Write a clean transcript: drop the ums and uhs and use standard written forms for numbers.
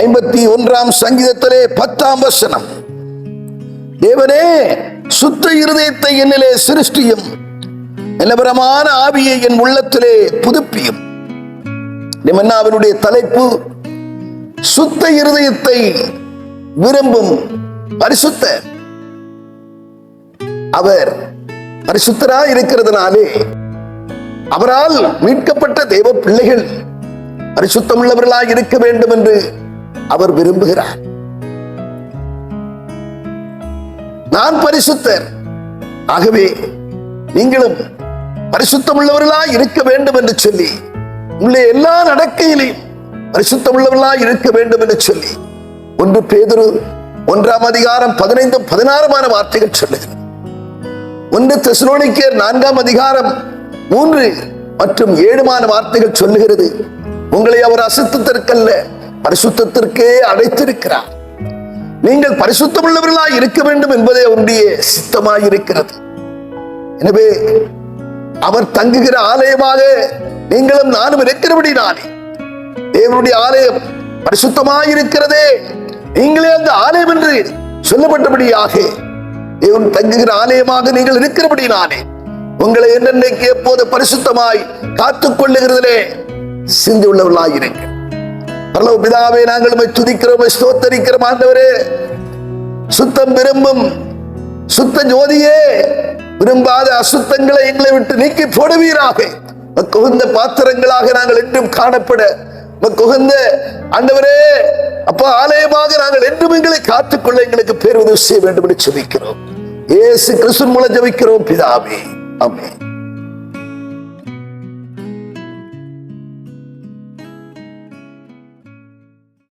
51 சங்கீதத்திலே 10 வசனம், தேவனே சுத்த இருதயத்தை என்னிலே சிருஷ்டியும், நிலவரமான ஆவியை என் உள்ளத்திலே புதுப்பியும். அவருடைய தலைப்பு சுத்த இருதயத்தை விரும்பும் பரிசுத்தர். அவர் பரிசுத்தராய் இருக்கிறதுனாலே அவரால் மீட்கப்பட்ட தேவ பிள்ளைகள் பரிசுத்தம் உள்ளவர்களாய் இருக்க வேண்டும் என்று அவர் விரும்புகிறார். நான் பரிசுத்தர், ஆகவே நீங்களும் பரிசுத்தம் உள்ளவர்களாய் இருக்க வேண்டும் என்று சொல்லி, உங்களுடைய எல்லா நடக்கையிலையும் பரிசுத்தம் உள்ளவர்களாய் இருக்க வேண்டும் என்று சொல்லி 1 பேதுரு 1 அதிகாரம் 15, 16 வார்த்தைகள் சொல்லுகிறது. 1 தெசலோனிக்கேயர் 4 அதிகாரம் 3 மற்றும் 7 வார்த்தைகள் சொல்லுகிறது. உங்களை அவர் அசுத்தத்திற்கல்ல பரிசுத்தத்திற்கே அழைத்திருக்கிறார். நீங்கள் பரிசுத்தம் உள்ளவர்களாய் இருக்க வேண்டும் என்பதே அவருடைய சித்தமாய் இருக்கிறது. எனவே அவர் தங்குகிற ஆலயமாக நீங்களும் நானும் இருக்கிறபடினாலே, தேவனுடைய ஆலயம் பரிசுத்தமாய் இருக்கிறதே, நீங்களே அந்த ஆலயம் என்று சொல்லப்பட்டபடியாக தேவன் தங்குகிற ஆலயமாக நீங்கள் இருக்கிறபடினாலே உங்களை என்னென்னைக்கு எப்போது பரிசுத்தமாய் காத்துக் கொள்ளுகிறதிலே சிந்தி உள்ளவர்களாய் இருக்க. பரலோக பிதாவே, நாங்கள் உம்மை துதிக்கிறோம், ஸ்தோத்தரிக்கிறோம். ஆண்டவரே, சுத்தம் விரும்பும் சுத்த ஜோதியே, விரும்பாத அசுத்தங்களை எங்களை விட்டு நீக்கி போடுவீராக. உகந்த பாத்திரங்களாக நாங்கள் என்றும் காணப்பட, உகந்த ஆண்டவரே அப்பா ஆலயமாக நாங்கள் என்றும் எங்களை காத்துக்கொள்ள எங்களுக்கு பேர் உதவி செய்ய வேண்டும் என்று ஜெபிக்கிறோம். இயேசு கிறிஸ்து மூலம் ஜெபிக்கிறோம் பிதாவே, ஆமென்.